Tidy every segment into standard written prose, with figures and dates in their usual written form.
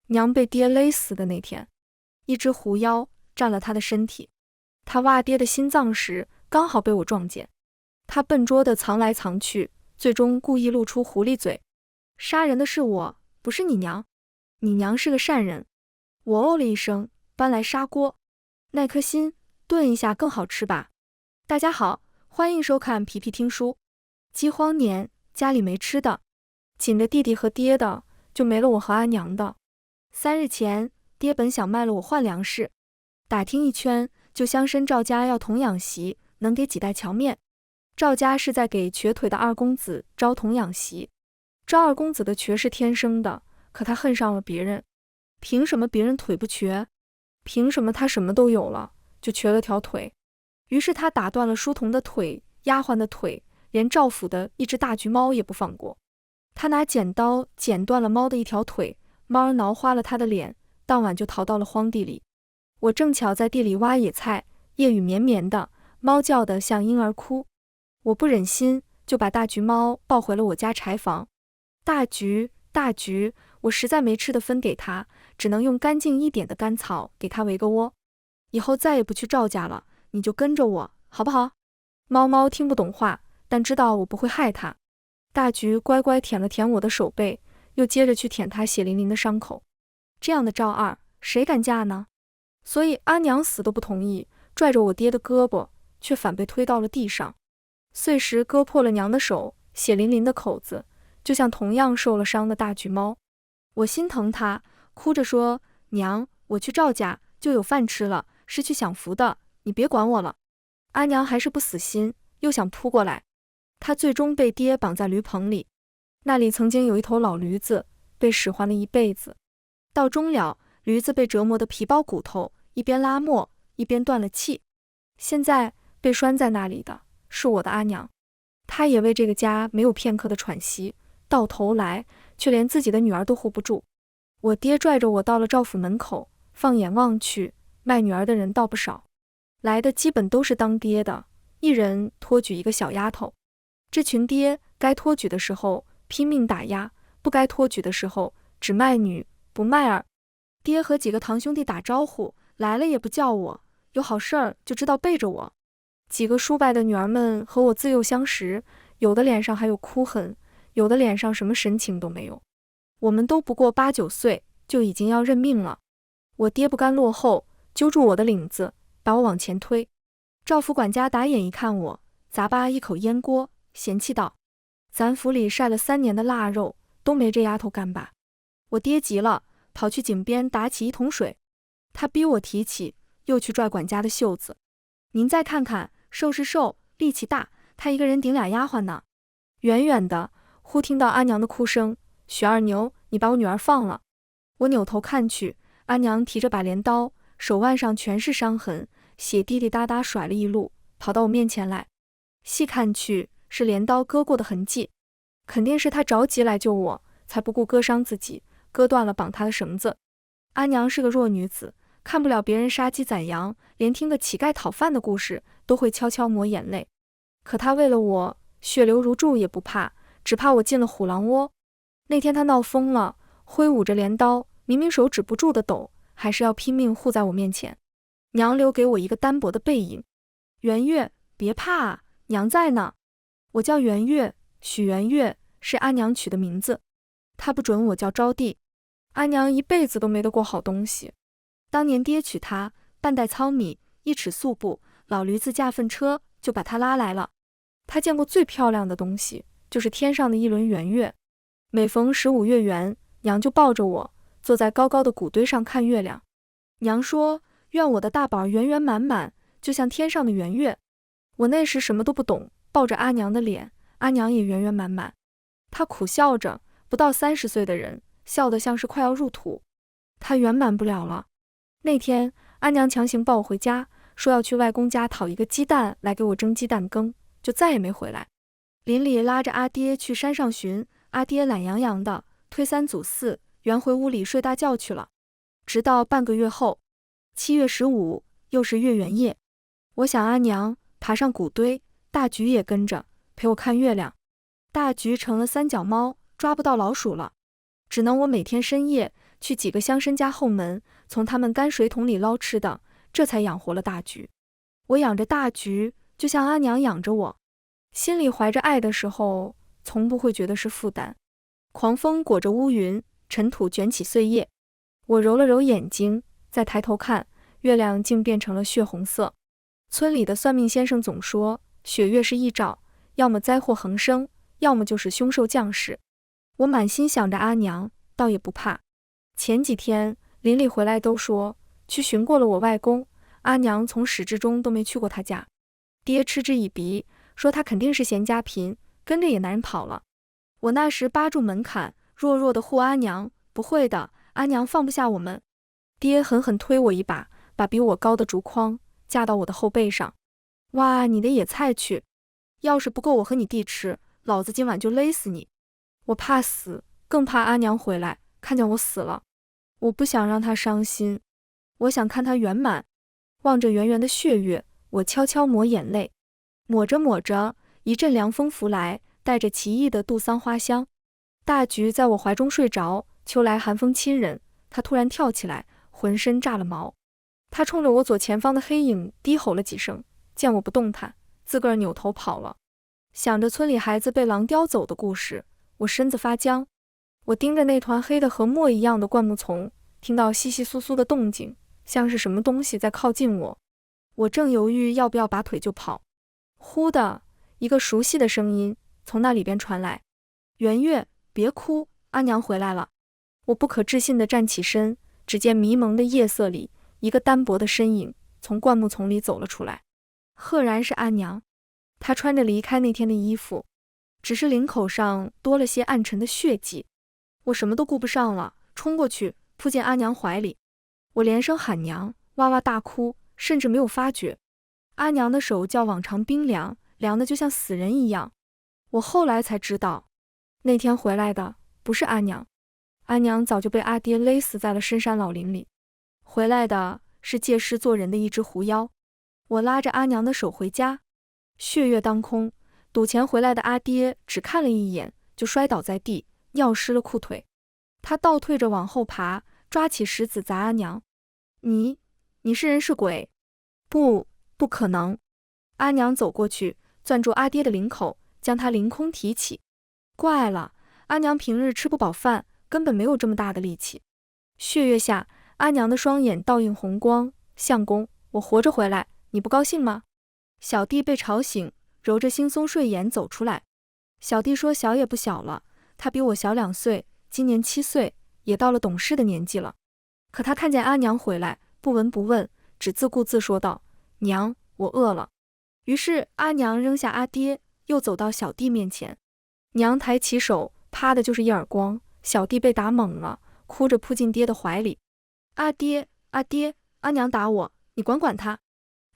娘被爹勒死的那天，一只狐妖占了他的身体，他挖爹的心脏时刚好被我撞见，他笨拙地藏来藏去，最终故意露出狐狸嘴。杀人的是我，不是你娘，你娘是个善人。我哦了一声，搬来砂锅，那颗心炖一下更好吃吧。大家好，欢迎收看皮皮听书。饥荒年，家里没吃的，紧着弟弟和爹的，就没了我和阿娘的。3日前，爹本想卖了我换粮食，打听一圈，就乡绅赵家要童养媳，能给几袋荞面。赵家是在给瘸腿的二公子招童养媳。赵二公子的瘸是天生的，可他恨上了别人。凭什么别人腿不瘸？凭什么他什么都有了，就瘸了条腿？于是他打断了书童的腿，丫鬟的腿，连赵府的一只大橘猫也不放过。他拿剪刀剪断了猫的一条腿，猫儿挠花了他的脸，当晚就逃到了荒地里。我正巧在地里挖野菜，夜雨绵绵的，猫叫得像婴儿哭。我不忍心，就把大橘猫抱回了我家柴房。大橘，大橘，我实在没吃的分给它，只能用干净一点的干草给它围个窝。以后再也不去赵家了，你就跟着我，好不好？猫猫听不懂话，但知道我不会害它。大橘乖乖舔了舔我的手背，又接着去舔它血淋淋的伤口。这样的赵二，谁敢嫁呢？所以阿娘死都不同意，拽着我爹的胳膊，却反被推到了地上。碎石割破了娘的手，血淋淋的口子，就像同样受了伤的大橘猫。我心疼她，哭着说：娘，我去赵家就有饭吃了，是去享福的，你别管我了。阿娘还是不死心，又想扑过来。她最终被爹绑在驴棚里，那里曾经有一头老驴子，被使唤了一辈子。到终了，驴子被折磨得皮包骨头，一边拉磨，一边断了气。现在被拴在那里的是我的阿娘，她也为这个家没有片刻的喘息，到头来却连自己的女儿都护不住。我爹拽着我到了赵府门口，放眼望去，卖女儿的人倒不少，来的基本都是当爹的，一人托举一个小丫头。这群爹该托举的时候拼命打压，不该托举的时候只卖女不卖儿。爹和几个堂兄弟打招呼，来了也不叫我，有好事儿就知道背着我。几个叔伯的女儿们和我自幼相识，有的脸上还有哭痕，有的脸上什么神情都没有。我们都不过8、9岁，就已经要认命了。我爹不甘落后，揪住我的领子，把我往前推。赵府管家打眼一看我，咂巴一口烟锅，嫌弃道：咱府里晒了3年的腊肉，都没这丫头干巴。我爹急了，跑去井边打起一桶水。他逼我提起，又去拽管家的袖子。您再看看，瘦是瘦，力气大，他一个人顶俩丫鬟呢。远远的，忽听到阿娘的哭声：许二牛，你把我女儿放了。我扭头看去，阿娘提着把镰刀，手腕上全是伤痕，血滴滴答答甩了一路，跑到我面前来。细看去，是镰刀割过的痕迹，肯定是她着急来救我，才不顾割伤自己，割断了绑她的绳子。阿娘是个弱女子，看不了别人杀鸡宰羊，连听个乞丐讨饭的故事都会悄悄抹眼泪。可她为了我，血流如注也不怕，只怕我进了虎狼窝。那天她闹疯了，挥舞着镰刀，明明手指不住的抖，还是要拼命护在我面前。娘留给我一个单薄的背影。圆月，别怕啊，娘在呢。我叫圆月，许圆月是阿娘取的名字，她不准我叫招娣。阿娘一辈子都没得过好东西。当年爹娶她，半袋糙米，1尺素布，老驴子驾粪车就把她拉来了。她见过最漂亮的东西，就是天上的一轮圆月。每逢15月圆，娘就抱着我，坐在高高的谷堆上看月亮。娘说，愿我的大宝圆圆满满，就像天上的圆月。我那时什么都不懂，抱着阿娘的脸，阿娘也圆圆满满。她苦笑着，不到30岁的人，笑得像是快要入土。她圆满不了了。那天阿娘强行抱我回家，说要去外公家讨一个鸡蛋来给我蒸鸡蛋羹，就再也没回来。邻里拉着阿爹去山上寻，阿爹懒洋洋的，推3阻4，圆回屋里睡大觉去了。直到半个月后，7月15，又是月圆夜，我想阿娘，爬上谷堆，大橘也跟着陪我看月亮。大橘成了3脚猫，抓不到老鼠了，只能我每天深夜去几个乡绅家后门，从他们泔水桶里捞吃的，这才养活了大橘。我养着大橘，就像阿娘养着我，心里怀着爱的时候，从不会觉得是负担。狂风裹着乌云，尘土卷起碎叶。我揉了揉眼睛，再抬头看，月亮竟变成了血红色。村里的算命先生总说，雪月是预兆，要么灾祸横生，要么就是凶兽降世。我满心想着阿娘，倒也不怕。前几天邻里回来都说，去寻过了我外公，阿娘从始至终都没去过他家。爹嗤之以鼻，说他肯定是嫌家贫，跟着野男人跑了。我那时扒住门槛，弱弱的护阿娘，不会的，阿娘放不下我们。爹狠狠推我一把，把比我高的竹筐架到我的后背上。挖你的野菜去，要是不够我和你弟吃，老子今晚就勒死你。我怕死，更怕阿娘回来看见我死了。我不想让她伤心，我想看她圆满。望着圆圆的血月，我悄悄抹眼泪。抹着抹着，一阵凉风拂来，带着奇异的杜桑花香。大橘在我怀中睡着，秋来寒风侵人，他突然跳起来，浑身炸了毛。他冲着我左前方的黑影低吼了几声，见我不动弹，自个儿扭头跑了。想着村里孩子被狼叼走的故事，我身子发僵。我盯着那团黑的和墨一样的灌木丛，听到窸窸窣窣的动静，像是什么东西在靠近我。我正犹豫要不要拔腿就跑，忽的一个熟悉的声音从那里边传来：圆月，别哭，阿娘回来了。我不可置信地站起身，只见迷蒙的夜色里，一个单薄的身影从灌木丛里走了出来，赫然是阿娘。她穿着离开那天的衣服，只是领口上多了些暗沉的血迹。我什么都顾不上了，冲过去扑进阿娘怀里。我连声喊娘，哇哇大哭，甚至没有发觉。阿娘的手较往常冰凉，凉得就像死人一样。我后来才知道，那天回来的不是阿娘，阿娘早就被阿爹勒死在了深山老林里。回来的是借尸做人的一只狐妖。我拉着阿娘的手回家，血月当空，赌钱回来的阿爹只看了一眼就摔倒在地，尿湿了裤腿。他倒退着往后爬，抓起石子砸阿娘。你是人是鬼？不可能。阿娘走过去，攥住阿爹的领口，将他凌空提起。怪了，阿娘平日吃不饱饭，根本没有这么大的力气。血月下，阿娘的双眼倒映红光。相公，我活着回来，你不高兴吗？小弟被吵醒，揉着惺忪睡眼走出来。小弟说小也不小了，他比我小2岁，今年7岁，也到了懂事的年纪了。可他看见阿娘回来，不闻不问，只自顾自说道：娘，我饿了。于是阿娘扔下阿爹，又走到小弟面前。娘抬起手，啪的就是一耳光，小弟被打懵了，哭着扑进爹的怀里。阿爹，阿娘打我，你管管他。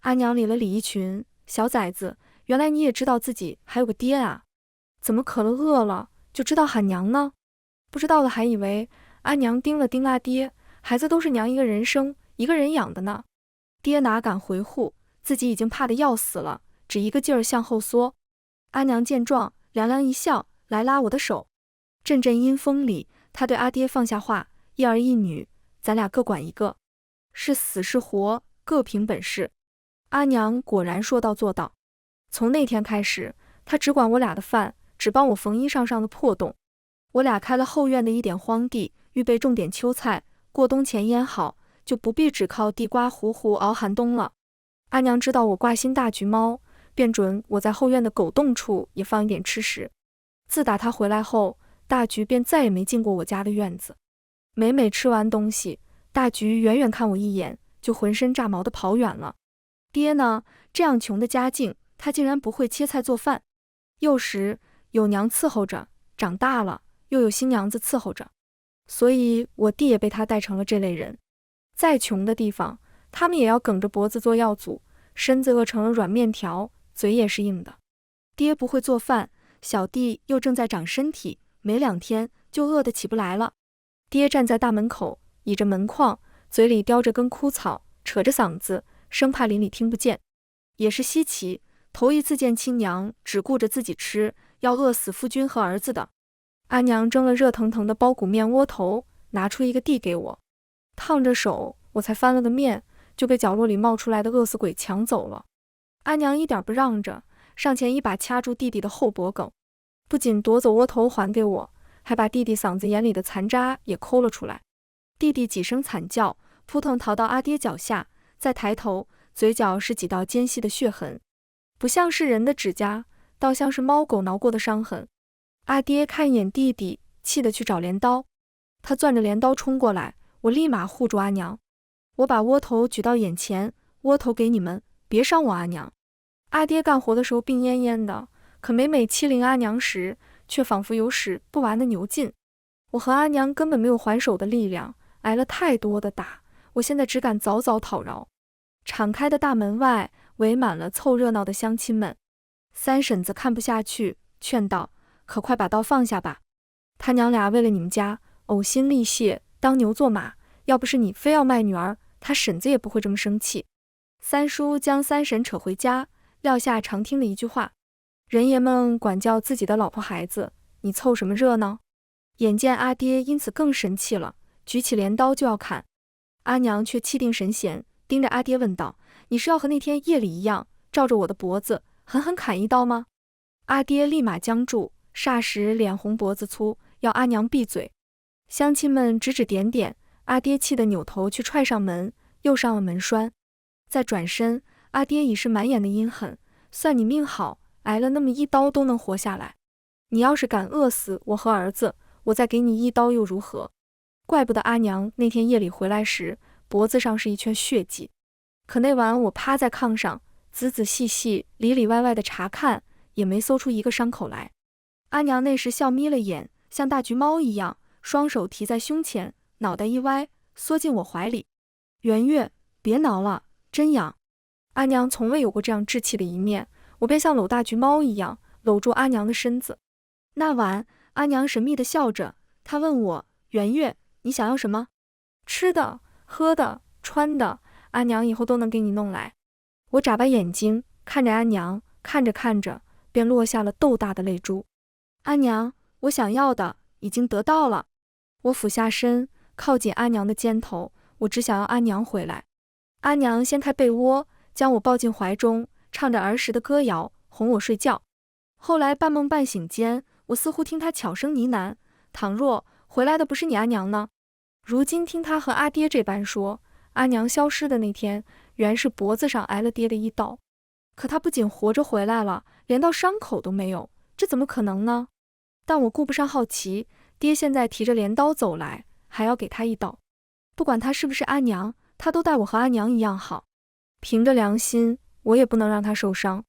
阿娘理了理衣裙，小崽子，原来你也知道自己还有个爹啊？怎么渴了饿了就知道喊娘呢？不知道的还以为阿娘盯了盯阿爹，孩子都是娘一个人生，一个人养的呢。爹哪敢回护，自己已经怕得要死了，只一个劲儿向后缩。阿娘见状，凉凉一笑，来拉我的手。阵阵阴风里，他对阿爹放下话：一儿一女，咱俩各管一个，是死是活，各凭本事。阿娘果然说到做到。从那天开始，她只管我俩的饭，只帮我缝衣裳上的破洞。我俩开了后院的一点荒地，预备种点秋菜，过冬前腌好，就不必只靠地瓜糊糊熬寒冬了。阿娘知道我挂心大橘猫，便准我在后院的狗洞处也放一点吃食。自打她回来后，大橘便再也没进过我家的院子。每每吃完东西，大橘远远看我一眼，就浑身炸毛的跑远了。爹呢，这样穷的家境，他竟然不会切菜做饭。幼时有娘伺候着，长大了又有新娘子伺候着，所以我弟也被他带成了这类人。再穷的地方，他们也要梗着脖子做药祖，身子饿成了软面条，嘴也是硬的。爹不会做饭，小弟又正在长身体，没2天就饿得起不来了。爹站在大门口，倚着门框，嘴里叼着根枯草，扯着嗓子，生怕邻里听不见。也是稀奇，头一次见亲娘只顾着自己吃，要饿死夫君和儿子的。阿娘蒸了热腾腾的包谷面窝头，拿出一个递给我，烫着手，我才翻了个面，就被角落里冒出来的饿死鬼抢走了。阿娘一点不让着，上前一把掐住弟弟的后脖梗，不仅夺走窝头还给我，还把弟弟嗓子眼里的残渣也抠了出来。弟弟几声惨叫，扑腾逃到阿爹脚下，再抬头，嘴角是几道尖细的血痕，不像是人的指甲，倒像是猫狗挠过的伤痕。阿爹看一眼弟弟，气得去找镰刀，他攥着镰刀冲过来，我立马护住阿娘。我把窝头举到眼前，窝头给你们，别伤我阿娘。阿爹干活的时候病恹恹的，可每每欺凌阿娘时，却仿佛有使不完的牛劲。我和阿娘根本没有还手的力量，挨了太多的打，我现在只敢早早讨饶。敞开的大门外围满了凑热闹的乡亲们。三婶子看不下去，劝道：可快把刀放下吧，他娘俩为了你们家呕心沥血，当牛做马，要不是你非要卖女儿，他婶子也不会这么生气。三叔将三婶扯回家，撂下常听的一句话：人爷们管教自己的老婆孩子，你凑什么热闹？眼见阿爹因此更生气了，举起镰刀就要砍，阿娘却气定神闲，盯着阿爹问道：你是要和那天夜里一样，照着我的脖子狠狠砍一刀吗？阿爹立马僵住，霎时脸红脖子粗，要阿娘闭嘴。乡亲们指指点点，阿爹气得扭头去踹上门，又上了门栓。再转身，阿爹已是满眼的阴狠，算你命好，挨了那么一刀都能活下来。你要是敢饿死我和儿子，我再给你一刀又如何？怪不得阿娘那天夜里回来时，脖子上是一圈血迹。可那晚我趴在炕上，仔仔细细、里里外外的查看，也没搜出一个伤口来。阿娘那时笑眯了眼，像大橘猫一样，双手提在胸前，脑袋一歪，缩进我怀里。圆月，别挠了，真痒。阿娘从未有过这样稚气的一面，我便像搂大橘猫一样，搂住阿娘的身子。那晚，阿娘神秘地笑着，她问我：圆月，你想要什么？吃的、喝的、穿的，阿娘以后都能给你弄来。我眨巴眼睛看着阿娘，看着看着，便落下了豆大的泪珠。阿娘，我想要的已经得到了。我俯下身，靠近阿娘的肩头，我只想要阿娘回来。阿娘掀开被窝，将我抱进怀中，唱着儿时的歌谣，哄我睡觉。后来半梦半醒间，我似乎听她悄声呢喃：倘若回来的不是你阿娘呢？如今听她和阿爹这般说，阿娘消失的那天，原是脖子上挨了爹的一刀。可她不仅活着回来了，连道伤口都没有，这怎么可能呢？但我顾不上好奇，爹现在提着镰刀走来，还要给他一刀。不管他是不是阿娘，他都待我和阿娘一样好。凭着良心，我也不能让他受伤。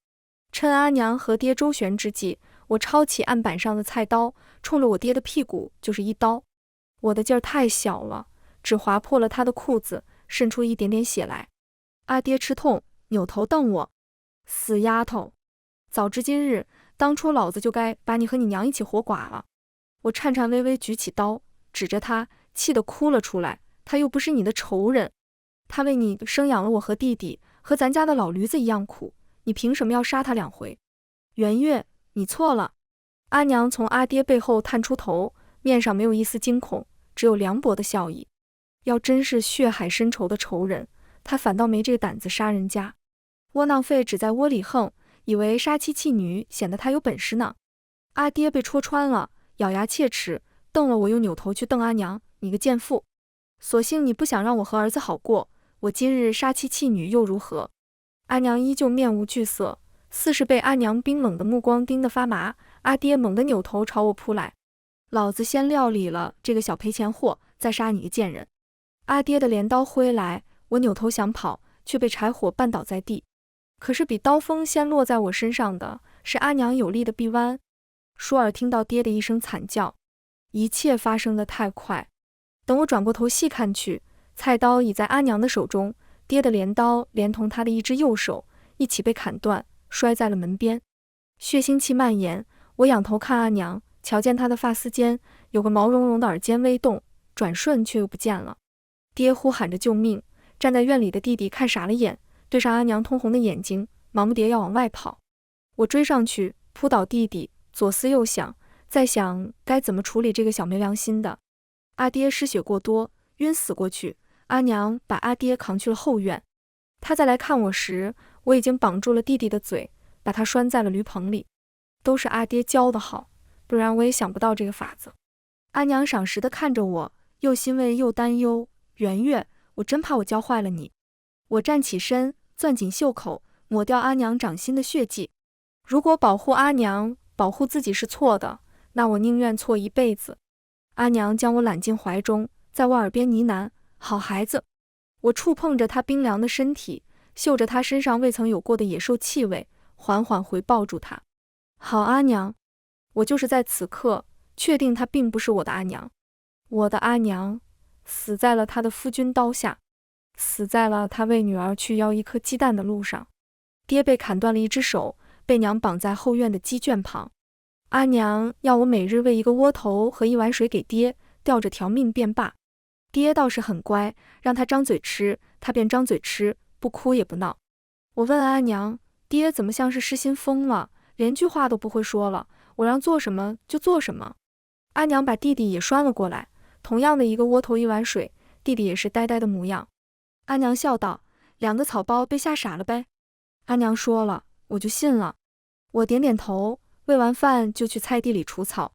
趁阿娘和爹周旋之际，我抄起案板上的菜刀，冲着我爹的屁股就是一刀。我的劲儿太小了，只划破了他的裤子，渗出一点点血来。阿爹吃痛，扭头瞪我：死丫头，早知今日，当初老子就该把你和你娘一起活剐了。我颤颤巍巍举起刀，指着他，气得哭了出来。他又不是你的仇人，他为你生养了我和弟弟，和咱家的老驴子一样苦，你凭什么要杀他2回？圆月，你错了。阿娘从阿爹背后探出头，面上没有一丝惊恐，只有凉薄的笑意。要真是血海深仇的仇人，他反倒没这个胆子杀人家。窝囊废只在窝里横，以为杀妻弃女显得他有本事呢。阿爹被戳穿了，咬牙切齿，瞪了我又扭头去瞪阿娘：你个贱妇，索性你不想让我和儿子好过，我今日杀妻弃女又如何？阿娘依旧面无惧色，似是被阿娘冰冷的目光盯得发麻。阿爹猛地扭头朝我扑来：老子先料理了这个小赔钱货，再杀你个贱人。阿爹的镰刀挥来，我扭头想跑，却被柴火绊倒在地。可是比刀锋先落在我身上的是阿娘有力的臂弯。舒尔听到爹的一声惨叫，一切发生得太快。等我转过头细看去，菜刀已在阿娘的手中，爹的镰刀连同他的一只右手一起被砍断，摔在了门边。血腥气蔓延，我仰头看阿娘，瞧见她的发丝间有个毛茸茸的耳尖微动，转瞬却又不见了。爹呼喊着救命，站在院里的弟弟看傻了眼，对上阿娘通红的眼睛，忙不迭要往外跑。我追上去扑倒弟弟，左思右想，在想该怎么处理这个小没良心的。阿爹失血过多，晕死过去，阿娘把阿爹扛去了后院。他再来看我时，我已经绑住了弟弟的嘴，把他拴在了驴棚里。都是阿爹教得好，不然我也想不到这个法子。阿娘赏识地看着我，又欣慰又担忧。圆月，我真怕我教坏了你。我站起身，攥紧袖口，抹掉阿娘掌心的血迹。如果保护阿娘、保护自己是错的，那我宁愿错一辈子。阿娘将我揽进怀中，在我耳边呢喃：“好孩子。”我触碰着她冰凉的身体，嗅着她身上未曾有过的野兽气味，缓缓回抱住她。好阿娘。我就是在此刻确定她并不是我的阿娘。我的阿娘死在了她的夫君刀下，死在了她为女儿去要一颗鸡蛋的路上。爹被砍断了一只手，被娘绑在后院的鸡圈旁。阿娘要我每日喂一个窝头和一碗水给爹，吊着条命便罢。爹倒是很乖，让他张嘴吃，他便张嘴吃，不哭也不闹。我问阿娘，爹怎么像是失心疯了，连句话都不会说了，我让做什么就做什么。阿娘把弟弟也拴了过来，同样的一个窝头一碗水，弟弟也是呆呆的模样。阿娘笑道：“2个草包被吓傻了呗。”阿娘说了，我就信了。我点点头，喂完饭就去菜地里除草。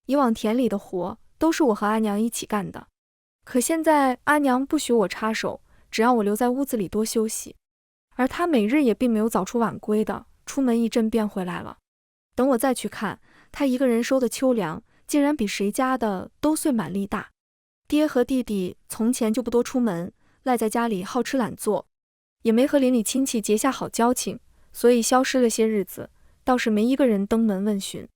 以往田里的活都是我和阿娘一起干的，可现在阿娘不许我插手，只让我留在屋子里多休息。而她每日也并没有早出晚归的，出门一阵便回来了。等我再去看，她一个人收的秋粮，竟然比谁家的都岁满力大。爹和弟弟从前就不多出门，赖在家里好吃懒做，也没和邻里亲戚结下好交情，所以消失了些日子，倒是没一个人登门问询。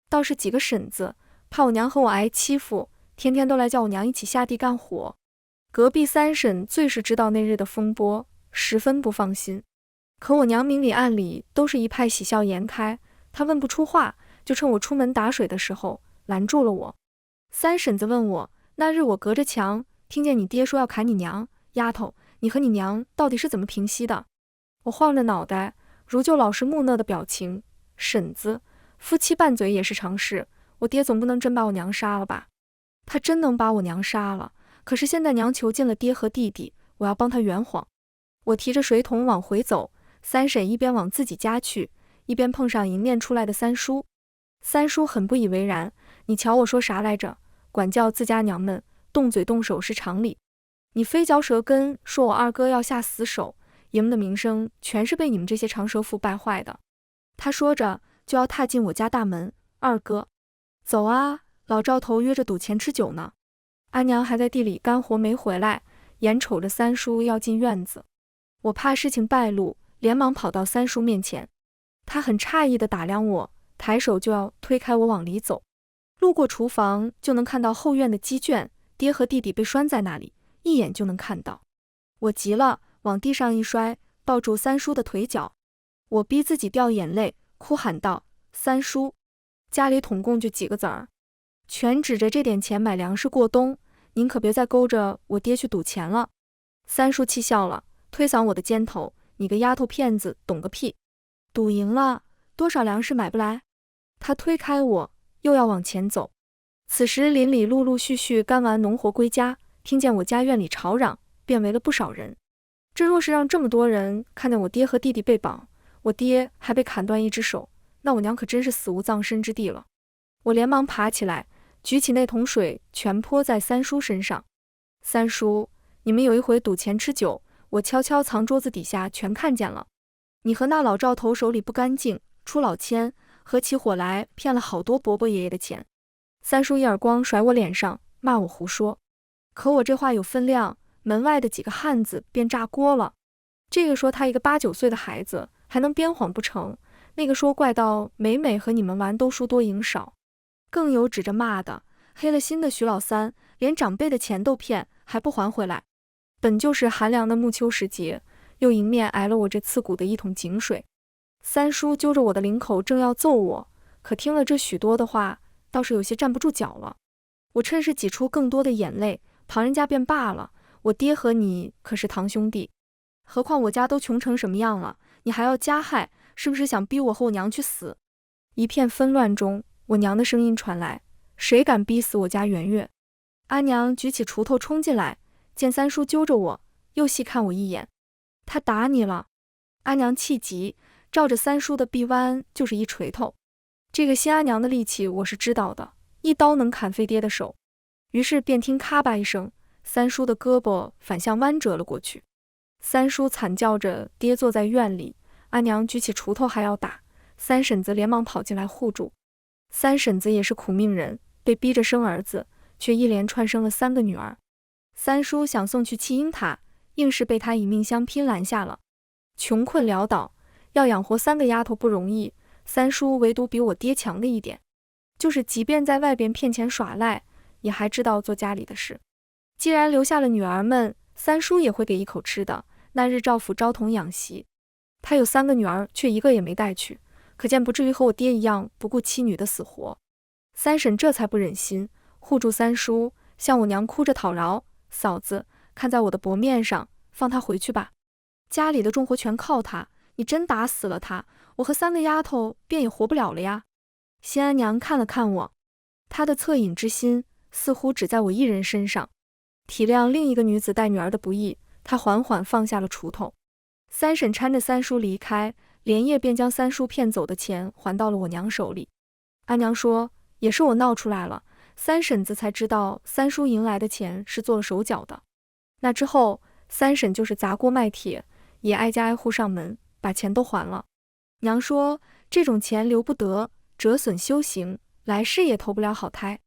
倒是几个婶子怕我娘和我挨欺负，天天都来叫我娘一起下地干活。隔壁3婶最是知道那日的风波，十分不放心。可我娘明里暗里都是一派喜笑颜开，她问不出话，就趁我出门打水的时候拦住了我。3婶子问我，那日我隔着墙听见你爹说要砍你娘，丫头，你和你娘到底是怎么平息的？我晃着脑袋，如旧老实木讷的表情。婶子，夫妻拌嘴也是常事，我爹总不能真把我娘杀了吧？他真能把我娘杀了，可是现在娘囚禁了爹和弟弟，我要帮他圆谎。我提着水桶往回走，3婶一边往自己家去，一边碰上迎面出来的3叔。3叔很不以为然，你瞧我说啥来着？管教自家娘们动嘴动手是常理，你非嚼舌根说我二哥要下死手，爷们的名声全是被你们这些长舌妇败坏的。他说着就要踏进我家大门，二哥，走啊，老赵头约着赌钱吃酒呢。阿娘还在地里干活没回来，眼瞅着3叔要进院子，我怕事情败露，连忙跑到3叔面前。他很诧异地打量我，抬手就要推开我往里走。路过厨房就能看到后院的鸡圈，爹和弟弟被拴在那里，一眼就能看到。我急了，往地上一摔，抱住3叔的腿脚。我逼自己掉眼泪，哭喊道：“3叔，家里统共就几个子儿，全指着这点钱买粮食过冬，您可别再勾着我爹去赌钱了。”3叔气笑了，推搡我的肩头：“你个丫头片子，懂个屁！赌赢了，多少粮食买不来？”他推开我，又要往前走。此时邻里陆陆续续干完农活归家，听见我家院里吵嚷，便围了不少人。这若是让这么多人看见我爹和弟弟被绑，我爹还被砍断一只手，那我娘可真是死无葬身之地了。我连忙爬起来，举起那桶水，全泼在3叔身上。3叔，你们有一回赌钱吃酒，我悄悄藏桌子底下全看见了。你和那老赵头手里不干净，出老千，合起伙来骗了好多伯伯爷爷的钱。3叔一耳光甩我脸上，骂我胡说。可我这话有分量，门外的几个汉子便炸锅了。这个说他一个8、9岁的孩子还能编谎不成，那个说怪到每每和你们玩都输多赢少，更有指着骂的，黑了心的徐老三，连长辈的钱都骗，还不还回来。本就是寒凉的暮秋时节，又迎面挨了我这刺骨的一桶井水。3叔揪着我的领口正要揍我，可听了这许多的话，倒是有些站不住脚了。我趁势挤出更多的眼泪，旁人家便罢了，我爹和你可是堂兄弟，何况我家都穷成什么样了，你还要加害，是不是想逼我和我娘去死？一片纷乱中，我娘的声音传来：“谁敢逼死我家圆月？”阿娘举起锄头冲进来，见三叔揪着我，又细看我一眼。他打你了。阿娘气急，照着三叔的臂弯就是一锤头。这个新阿娘的力气我是知道的，一刀能砍飞爹的手。于是便听咔吧一声，三叔的胳膊反向弯折了过去。三叔惨叫着跌坐在院里，阿娘举起锄头还要打，三婶子连忙跑进来护住。三婶子也是苦命人，被逼着生儿子，却一连串生了3个女儿。三叔想送去弃婴塔，硬是被他以命相拼拦下了。穷困潦倒，要养活3个丫头不容易，三叔唯独比我爹强的一点，就是即便在外边骗钱耍赖，也还知道做家里的事。既然留下了女儿们，三叔也会给一口吃的，那日照府招童养媳。他有3个女儿，却一个也没带去，可见不至于和我爹一样不顾妻女的死活。三婶这才不忍心，护住三叔，向我娘哭着讨饶：嫂子，看在我的薄面上，放他回去吧。家里的重活全靠他，你真打死了他，我和3个丫头便也活不了了呀。新安娘看了看我，她的恻隐之心似乎只在我一人身上，体谅另一个女子带女儿的不易，她缓缓放下了锄头。三婶搀着三叔离开，连夜便将三叔骗走的钱还到了我娘手里。安娘说，也是我闹出来了，三婶子才知道三叔赢来的钱是做了手脚的。那之后，三婶就是砸锅卖铁，也挨家挨户上门，把钱都还了。娘说，这种钱留不得，折损修行，来世也投不了好胎。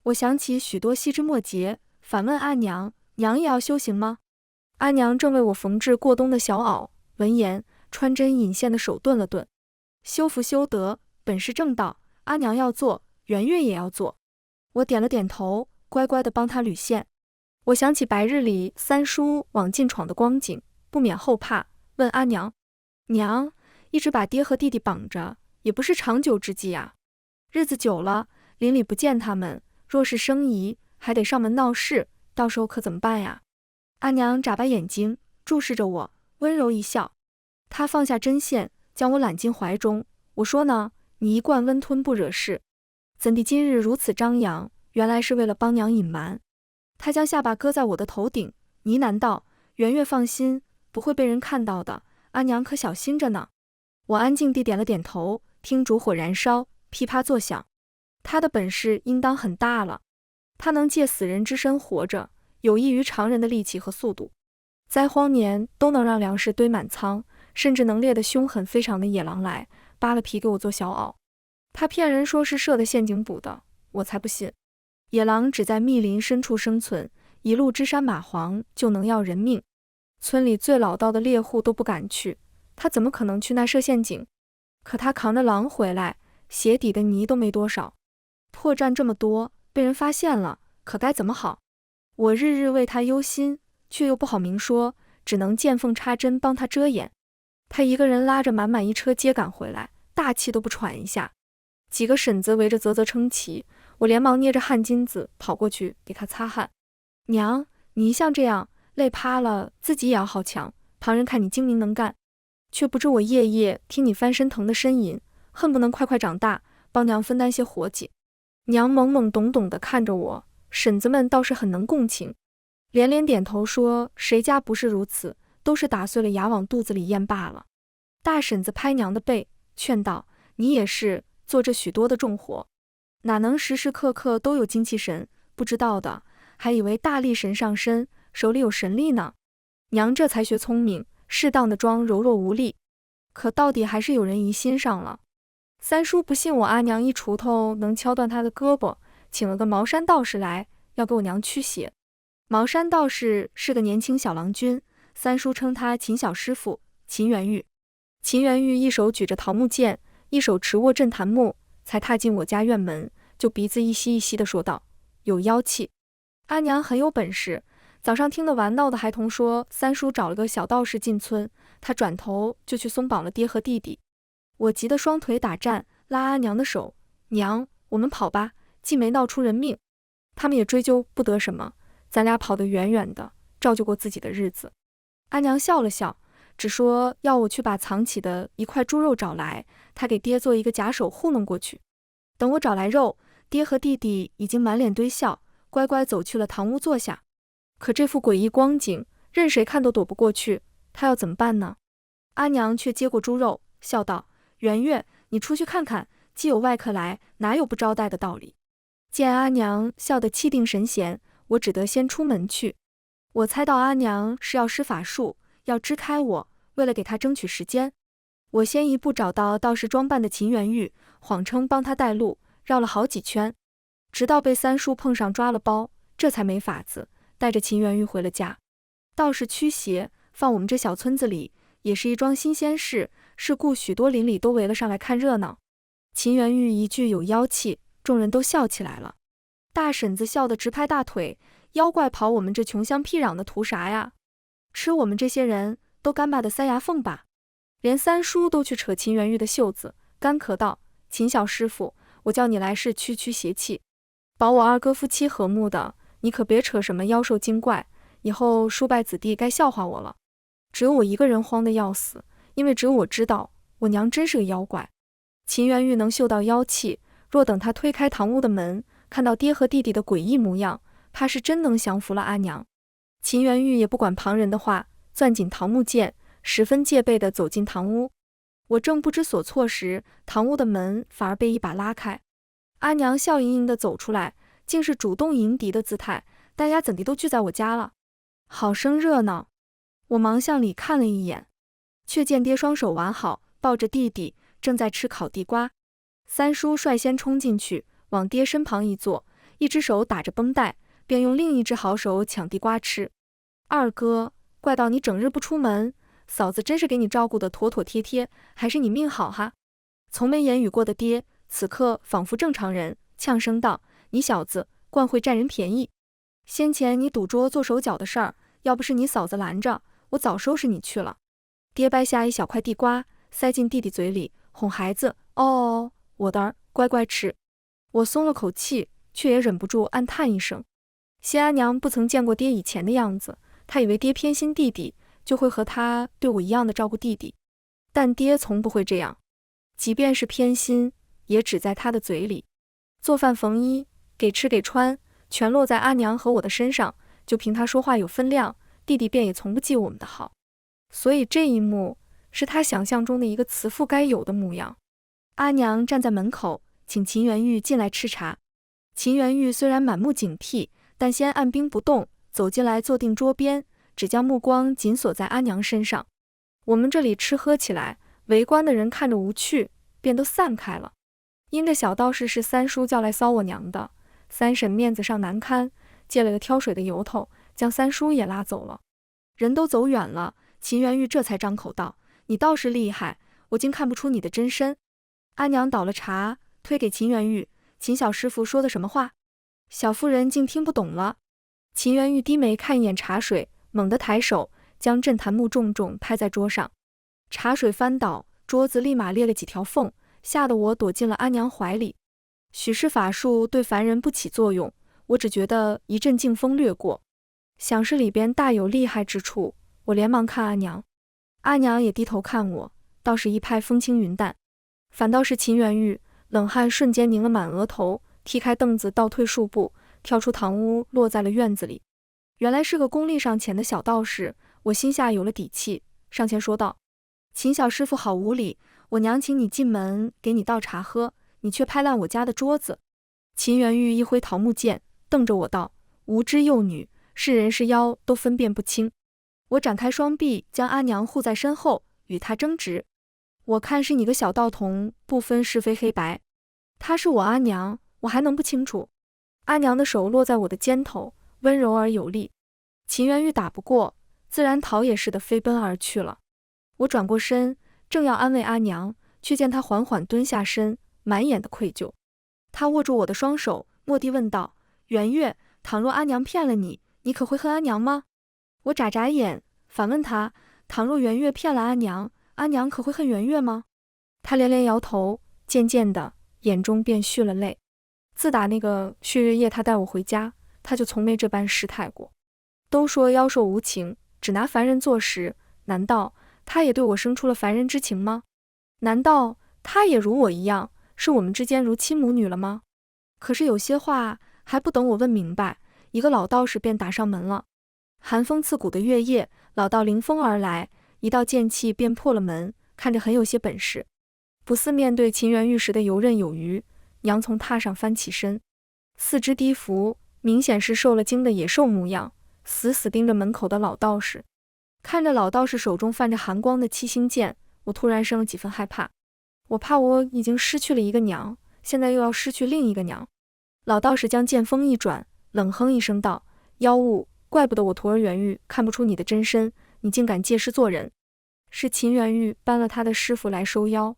我想起许多细枝末节，反问阿娘，娘也要修行吗？阿娘正为我缝制过冬的小袄，闻言，穿针引线的手顿了顿。修福修德，本是正道，阿娘要做，圆月也要做。我点了点头，乖乖地帮她捋线。我想起白日里三叔往进闯的光景，不免后怕，问阿娘，娘，一直把爹和弟弟绑着，也不是长久之计啊。日子久了，邻里不见他们，若是生疑，还得上门闹事，到时候可怎么办呀？阿娘眨巴眼睛，注视着我，温柔一笑。她放下针线，将我揽进怀中。我说呢，你一贯温吞不惹事，怎地今日如此张扬？原来是为了帮娘隐瞒。她将下巴搁在我的头顶，呢喃道：圆月放心，不会被人看到的，阿娘可小心着呢。我安静地点了点头，听烛火燃烧，噼啪作响。她的本事应当很大了，她能借死人之身活着，有异于常人的力气和速度。灾荒年都能让粮食堆满仓，甚至能猎得凶狠非常的野狼来，扒了皮给我做小袄。他骗人说是设的陷阱捕的，我才不信。野狼只在密林深处生存，一路支山蚂蟥就能要人命。村里最老道的猎户都不敢去，他怎么可能去那设陷阱？可他扛着狼回来，鞋底的泥都没多少。破绽这么多，被人发现了，可该怎么好？我日日为他忧心，却又不好明说，只能见缝插针帮他遮掩。他一个人拉着满满一车秸秆回来，大气都不喘一下。几个婶子围着啧啧称奇，我连忙捏着汗巾子跑过去给他擦汗。娘，你一向这样，累趴了自己也要好强，旁人看你精明能干，却不知我夜夜听你翻身疼的呻吟，恨不能快快长大，帮娘分担些活计。娘懵懵懂懂地看着我，婶子们倒是很能共情，连连点头说，谁家不是如此，都是打碎了牙往肚子里咽罢了。大婶子拍娘的背，劝道，你也是做这许多的重活，哪能时时刻刻都有精气神？不知道的还以为大力神上身，手里有神力呢。娘这才学聪明，适当的装柔弱无力，可到底还是有人疑心上了。三叔不信我阿娘一锄头能敲断他的胳膊，请了个茅山道士来，要给我娘驱邪。茅山道士是个年轻小郎君，三叔称他秦小师傅，秦元玉。秦元玉一手举着桃木剑，一手持握镇坛木，才踏进我家院门，就鼻子一吸一吸地说道，有妖气。阿娘很有本事，早上听得玩闹的孩童说，三叔找了个小道士进村，他转头就去松绑了爹和弟弟。我急得双腿打颤，拉阿娘的手，娘，我们跑吧，既没闹出人命，他们也追究不得什么，咱俩跑得远远的，照就过自己的日子。阿娘笑了笑，只说要我去把藏起的一块猪肉找来，他给爹做一个假手糊弄过去。等我找来肉，爹和弟弟已经满脸堆笑，乖乖走去了堂屋坐下。可这副诡异光景，任谁看都躲不过去，他要怎么办呢？阿娘却接过猪肉，笑道：“圆月，你出去看看，既有外客来，哪有不招待的道理？”见阿娘笑得气定神闲，我只得先出门去。我猜到阿娘是要施法术，要支开我，为了给她争取时间，我先一步找到道士装扮的秦元玉，谎称帮她带路，绕了好几圈，直到被三叔碰上抓了包，这才没法子带着秦元玉回了家。道士驱邪，放我们这小村子里也是一桩新鲜事，是故许多邻里都围了上来看热闹。秦元玉一句有妖气，众人都笑起来了。大婶子笑得直拍大腿，妖怪跑我们这穷乡僻壤的图啥呀？吃我们这些人都干巴的塞牙缝吧？连三叔都去扯秦元玉的袖子，干咳道：“秦小师傅，我叫你来是驱邪气，保我二哥夫妻和睦的，你可别扯什么妖兽精怪，以后叔伯子弟该笑话我了。”只有我一个人慌得要死，因为只有我知道我娘真是个妖怪。秦元玉能嗅到妖气，若等他推开堂屋的门，看到爹和弟弟的诡异模样，怕是真能降服了阿娘。秦元玉也不管旁人的话，攥紧桃木剑，十分戒备地走进堂屋。我正不知所措时，堂屋的门反而被一把拉开，阿娘笑盈盈地走出来，竟是主动迎敌的姿态。大家怎地都聚在我家了，好生热闹。我忙向里看了一眼，却见爹双手完好，抱着弟弟正在吃烤地瓜。三叔率先冲进去，往爹身旁一坐，一只手打着绷带，便用另一只好手抢地瓜吃。二哥，怪到你整日不出门，嫂子真是给你照顾得妥妥帖帖，还是你命好哈。从没言语过的爹，此刻仿佛正常人，呛声道：“你小子惯会占人便宜，先前你赌桌做手脚的事儿，要不是你嫂子拦着，我早收拾你去了。”爹掰下一小块地瓜，塞进弟弟嘴里，哄孩子：“哦，我的儿，乖乖吃。”我松了口气，却也忍不住暗叹一声。谢阿娘不曾见过爹以前的样子，她以为爹偏心弟弟，就会和他对我一样的照顾弟弟，但爹从不会这样，即便是偏心，也只在他的嘴里。做饭缝衣，给吃给穿，全落在阿娘和我的身上，就凭他说话有分量，弟弟便也从不记我们的好。所以这一幕是他想象中的一个慈父该有的模样。阿娘站在门口，请秦元玉进来吃茶。秦元玉虽然满目警惕，但先按兵不动，走进来坐定桌边，只将目光紧锁在阿娘身上。我们这里吃喝起来，围观的人看着无趣，便都散开了。因这小道士是三叔叫来骚我娘的，三婶面子上难堪，借了个挑水的由头，将三叔也拉走了。人都走远了，秦元玉这才张口道：“你倒是厉害，我竟看不出你的真身。”阿娘倒了茶，推给秦元玉：“秦小师傅说的什么话？小妇人竟听不懂了。”秦元玉低眉看一眼茶水，猛地抬手将镇坛木重重拍在桌上，茶水翻倒，桌子立马裂了几条缝，吓得我躲进了阿娘怀里。许是法术对凡人不起作用，我只觉得一阵劲风掠过，想是里边大有厉害之处。我连忙看阿娘，阿娘也低头看我，倒是一派风轻云淡。反倒是秦元玉，冷汗瞬间凝了满额头，踢开凳子倒退数步，跳出堂屋，落在了院子里。原来是个功力尚浅的小道士，我心下有了底气，上前说道：“秦小师傅好无礼，我娘请你进门给你倒茶喝，你却拍烂我家的桌子。”秦元玉一挥桃木剑，瞪着我道：“无知幼女，是人是妖都分辨不清。”我展开双臂，将阿娘护在身后，与她争执。我看是你个小道童，不分是非黑白。她是我阿娘，我还能不清楚？阿娘的手落在我的肩头，温柔而有力。秦元玉打不过，自然逃也似的飞奔而去了。我转过身，正要安慰阿娘，却见她缓缓蹲下身，满眼的愧疚。她握住我的双手，蓦地问道：“元月，倘若阿娘骗了你，你可会恨阿娘吗？”我眨眨眼，反问她：“倘若元月骗了阿娘，阿娘可会恨元月吗？”她连连摇头，渐渐的眼中便蓄了泪。自打那个血月夜，她带我回家，她就从没这般失态过。都说妖兽无情，只拿凡人做食，难道她也对我生出了凡人之情吗？难道她也如我一样，是我们之间如亲母女了吗？可是有些话还不等我问明白，一个老道士便打上门了。寒风刺骨的月夜，老道临风而来，一道剑气便破了门，看着很有些本事，不似面对秦元玉时的游刃有余。娘从榻上翻起身，四肢低伏，明显是受了惊的野兽模样，死死盯着门口的老道士。看着老道士手中泛着寒光的七星剑，我突然生了几分害怕。我怕我已经失去了一个娘，现在又要失去另一个娘。老道士将剑锋一转，冷哼一声道：妖物，怪不得我徒儿元玉看不出你的真身，你竟敢借尸做人。是秦元玉搬了他的师傅来收妖。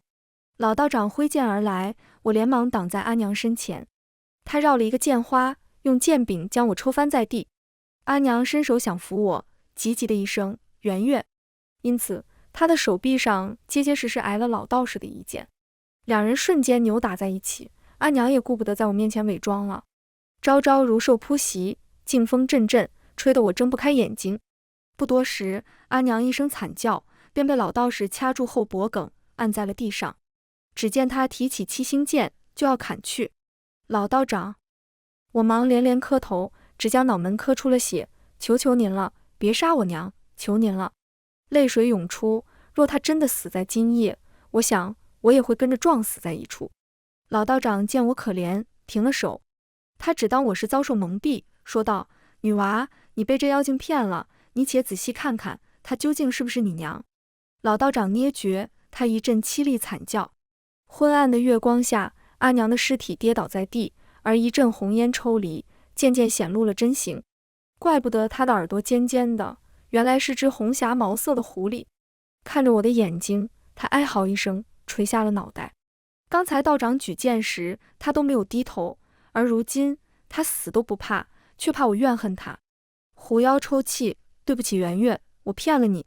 老道长挥剑而来，我连忙挡在阿娘身前。他绕了一个剑花，用剑柄将我抽翻在地。阿娘伸手想扶我，急急的一声元月，因此他的手臂上结结实实挨了老道士的一剑。两人瞬间扭打在一起，阿娘也顾不得在我面前伪装了。朝朝如兽扑袭，劲风阵阵，吹得我睁不开眼睛。不多时，阿娘一声惨叫，便被老道士掐住后脖颈，按在了地上。只见他提起七星剑就要砍去。老道长，我忙连连磕头，只将脑门磕出了血，求求您了，别杀我娘，求您了。泪水涌出，若他真的死在今夜，我想我也会跟着撞死在一处。老道长见我可怜，停了手。他只当我是遭受蒙蔽，说道：女娃，你被这妖精骗了，你且仔细看看，她究竟是不是你娘。老道长捏诀，他一阵凄厉惨叫。昏暗的月光下，阿娘的尸体跌倒在地，而一阵红烟抽离，渐渐显露了真形。怪不得她的耳朵尖尖的，原来是只红霞毛色的狐狸。看着我的眼睛，他哀嚎一声，垂下了脑袋。刚才道长举剑时，他都没有低头，而如今他死都不怕，却怕我怨恨他。狐妖抽泣，对不起元月，我骗了你。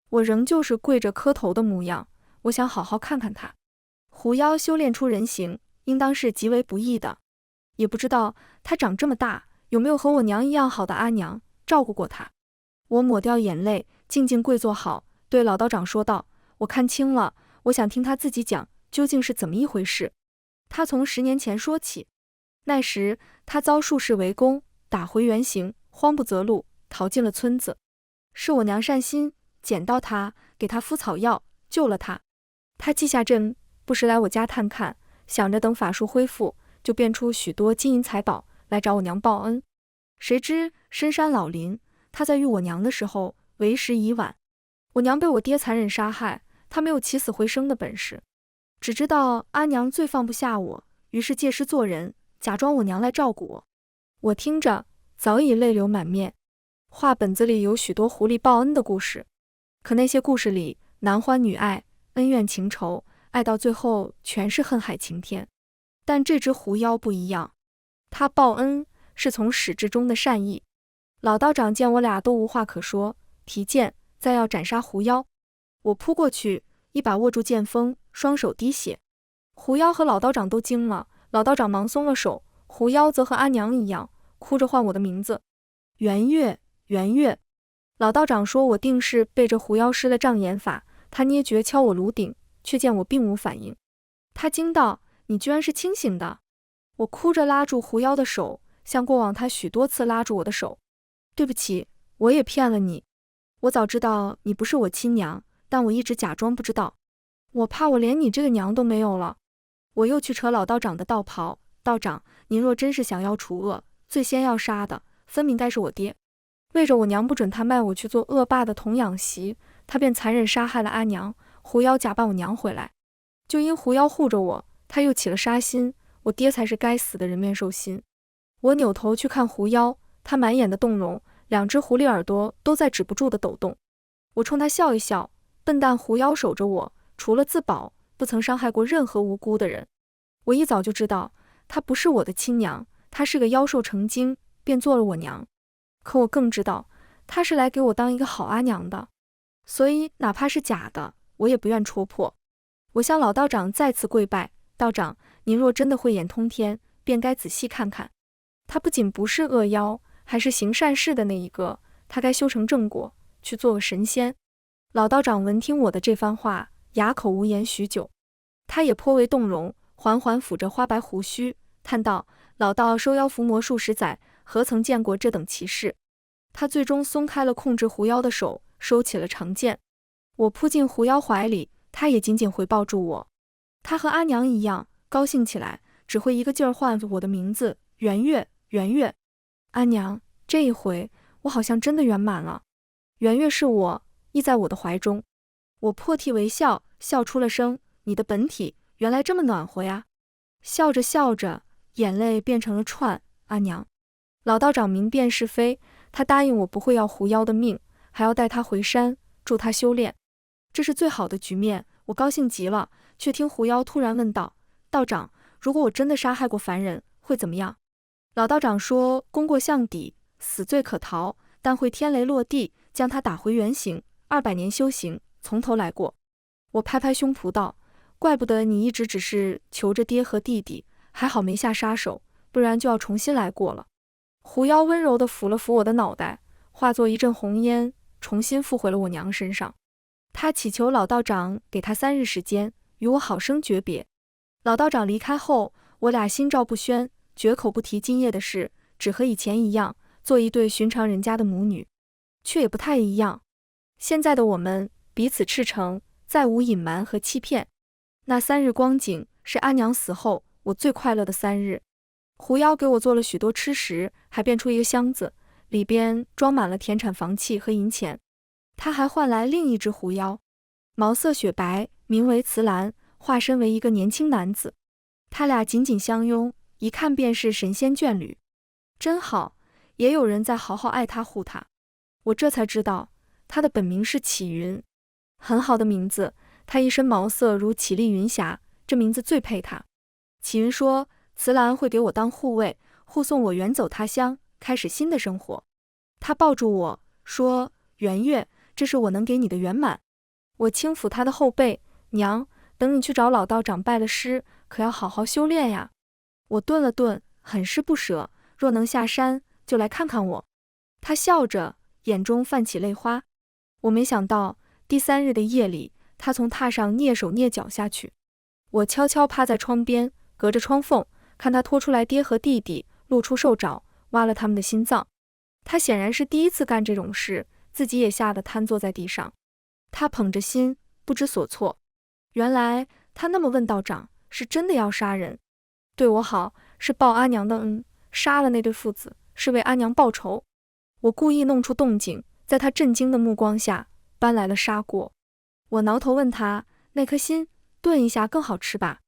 我仍旧是跪着磕头的模样，我想好好看看他。狐妖修炼出人形，应当是极为不易的，也不知道他长这么大，有没有和我娘一样好的阿娘照顾过他。我抹掉眼泪，静静跪坐好，对老道长说道：我看清了，我想听他自己讲究竟是怎么一回事。他从10年前说起，那时他遭术士围攻，打回原形，慌不择路，逃进了村子。是我娘善心捡到他，给他敷草药，救了他。他记下针，不时来我家探看，想着等法术恢复，就变出许多金银财宝来找我娘报恩。谁知深山老林，他在遇我娘的时候为时已晚。我娘被我爹残忍杀害，他没有起死回生的本事，只知道阿娘最放不下我，于是借尸做人，假装我娘来照顾我。我听着早已泪流满面。画本子里有许多狐狸报恩的故事，可那些故事里男欢女爱，恩怨情仇，爱到最后全是恨海情天。但这只狐妖不一样，他报恩是从始至终的善意。老道长见我俩都无话可说，提剑再要斩杀狐妖。我扑过去，一把握住剑锋，双手滴血。狐妖和老道长都惊了，老道长忙松了手，狐妖则和阿娘一样，哭着唤我的名字：元月，元月。老道长说我定是被这狐妖施了障眼法，他捏诀敲我颅顶，却见我并无反应。他惊道：你居然是清醒的。我哭着拉住狐妖的手，像过往他许多次拉住我的手。对不起，我也骗了你。我早知道你不是我亲娘，但我一直假装不知道。我怕我连你这个娘都没有了。我又去扯老道长的道袍，道长，您若真是想要除恶，最先要杀的分明该是我爹。为着我娘不准他卖我去做恶霸的童养媳，他便残忍杀害了阿娘。狐妖假扮我娘回来，就因狐妖护着我，他又起了杀心，我爹才是该死的人面兽心。我扭头去看狐妖，他满眼的动容，两只狐狸耳朵都在止不住的抖动。我冲他笑一笑，笨蛋狐妖守着我，除了自保，不曾伤害过任何无辜的人。我一早就知道她不是我的亲娘，她是个妖兽成精，便做了我娘。可我更知道她是来给我当一个好阿娘的，所以哪怕是假的，我也不愿戳破。我向老道长再次跪拜，道长，您若真的慧眼通天，便该仔细看看，他不仅不是恶妖，还是行善事的那一个，他该修成正果，去做个神仙。老道长闻听我的这番话，哑口无言许久，他也颇为动容，缓缓抚着花白胡须，叹道：老道收妖伏魔数十载，何曾见过这等奇事？他最终松开了控制狐妖的手，收起了长剑。我扑进狐妖怀里，他也紧紧回抱住我。他和阿娘一样，高兴起来，只会一个劲儿唤我的名字，圆月，圆月。阿娘，这一回我好像真的圆满了。圆月是我，依在我的怀中。我破涕为笑，笑出了声，你的本体原来这么暖和呀。笑着笑着，眼泪变成了串。阿娘，老道长明辨是非，他答应我不会要狐妖的命，还要带他回山，助他修炼。这是最好的局面，我高兴极了。却听狐妖突然问道：道长，如果我真的杀害过凡人，会怎么样？老道长说，功过相抵，死罪可逃，但会天雷落地，将他打回原形，200年修行，从头来过。我拍拍胸脯道，怪不得你一直只是求着爹和弟弟，还好没下杀手，不然就要重新来过了。狐妖温柔地抚了抚我的脑袋，化作一阵红烟，重新附回了我娘身上。他祈求老道长给他3日时间，与我好生诀别。老道长离开后，我俩心照不宣，绝口不提今夜的事，只和以前一样，做一对寻常人家的母女。却也不太一样，现在的我们彼此赤诚，再无隐瞒和欺骗。那3日光景，是阿娘死后我最快乐的3日。狐妖给我做了许多吃食，还变出一个箱子，里边装满了田产房契和银钱。他还换来另一只狐妖，毛色雪白，名为慈兰，化身为一个年轻男子。他俩紧紧相拥，一看便是神仙眷侣。真好，也有人在好好爱他护他。我这才知道，他的本名是启云，很好的名字。他一身毛色如绮丽云霞，这名字最配他。启云说，慈兰会给我当护卫，护送我远走他乡，开始新的生活。他抱住我说，圆月，这是我能给你的圆满。我轻抚他的后背，娘，等你去找老道长拜了师，可要好好修炼呀。我顿了顿，很是不舍，若能下山，就来看看我。他笑着，眼中泛起泪花。我没想到，第3日的夜里，他从榻上蹑手蹑脚下去。我悄悄趴在窗边，隔着窗缝，看他拖出来爹和弟弟，露出兽爪，挖了他们的心脏。他显然是第一次干这种事，自己也吓得瘫坐在地上。他捧着心，不知所措。原来他那么问道长，是真的要杀人，对我好，是报阿娘的恩，杀了那对父子，是为阿娘报仇。我故意弄出动静，在他震惊的目光下，搬来了砂锅。我挠头问他，那颗心炖一下更好吃吧？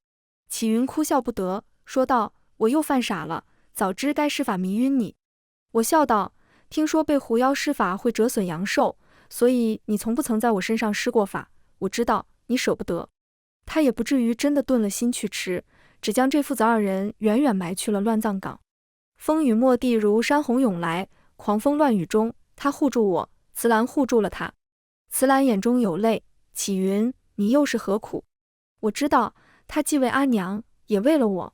启云哭笑不得，说道，我又犯傻了，早知该施法迷晕你。我笑道，听说被狐妖施法会折损阳寿，所以你从不曾在我身上施过法，我知道你舍不得。他也不至于真的炖了心去吃，只将这父子2人远远埋去了乱葬岗。风雨末地如山洪涌来，狂风乱雨中，他护住我，慈兰护住了他。慈兰眼中有泪，启云，你又是何苦？我知道，他既为阿娘，也为了我。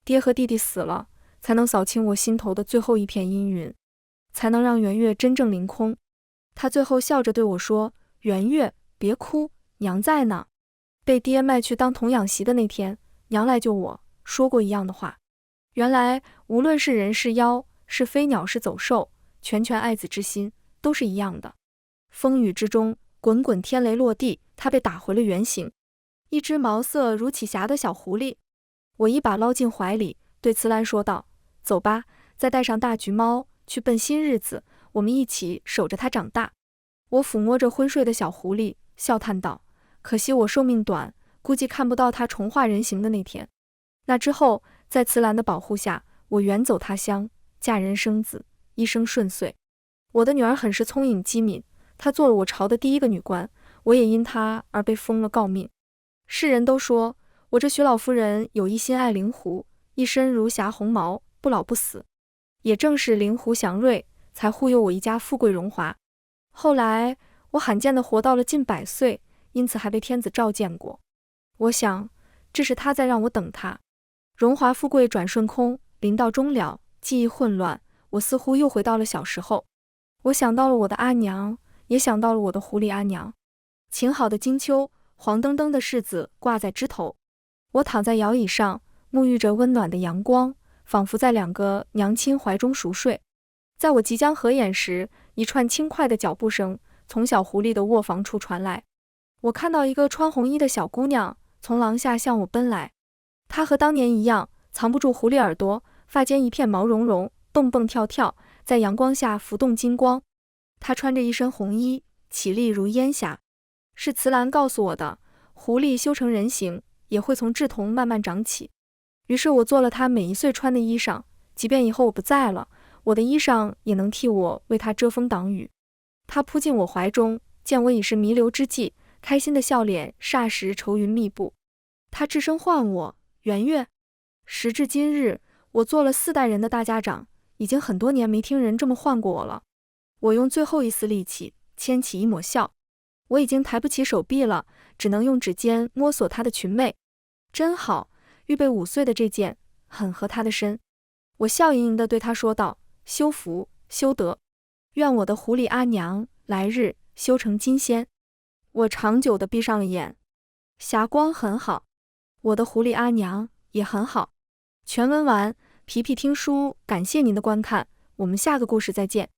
爹和弟弟死了，才能扫清我心头的最后一片阴云，才能让圆月真正凌空。他最后笑着对我说，圆月，别哭，娘在呢。被爹卖去当童养媳的那天，娘来救我，说过一样的话。原来无论是人是妖，是飞鸟是走兽，拳爱子之心都是一样的。风雨之中，滚滚天雷落地，他被打回了原形，一只毛色如启霞的小狐狸。我一把捞进怀里，对慈兰说道，走吧，再带上大橘猫，去奔新日子，我们一起守着它长大。我抚摸着昏睡的小狐狸，笑叹道，可惜我寿命短，估计看不到它重化人形的那天。那之后，在慈兰的保护下，我远走他乡，嫁人生子，一生顺遂。我的女儿很是聪颖机敏，她做了我朝的第1个女官，我也因她而被封了诰命。世人都说我这徐老夫人有一心爱灵狐，一身如霞红毛，不老不死。也正是灵狐祥瑞，才护佑我一家富贵荣华。后来我罕见地活到了近100岁，因此还被天子召见过。我想，这是他在让我等他。荣华富贵转瞬空，临到终了，记忆混乱，我似乎又回到了小时候。我想到了我的阿娘，也想到了我的狐狸阿娘。晴好的金秋，黄澄澄的柿子挂在枝头。我躺在摇椅上，沐浴着温暖的阳光，仿佛在两个娘亲怀中熟睡。在我即将合眼时，一串轻快的脚步声从小狐狸的卧房处传来。我看到一个穿红衣的小姑娘从廊下向我奔来，她和当年一样，藏不住狐狸耳朵，发间一片毛茸茸，蹦蹦跳跳，在阳光下浮动金光。她穿着一身红衣，绮丽如烟霞。是慈兰告诉我的，狐狸修成人形也会从稚童慢慢长起。于是我做了她每一岁穿的衣裳，即便以后我不在了，我的衣裳也能替我为她遮风挡雨。她扑进我怀中，见我已是弥留之际，开心的笑脸霎时愁云密布。她吱声唤我圆月。时至今日，我做了4代人的大家长，已经很多年没听人这么唤过我了。我用最后一丝力气牵起一抹笑，我已经抬不起手臂了，只能用指尖摸索她的裙袂。真好，预备5岁的这件很合她的身。我笑盈盈地对她说道：修福修德，愿我的狐狸阿娘来日修成金仙。我长久地闭上了眼。霞光很好，我的狐狸阿娘也很好。全文完，皮皮听书感谢您的观看，我们下个故事再见。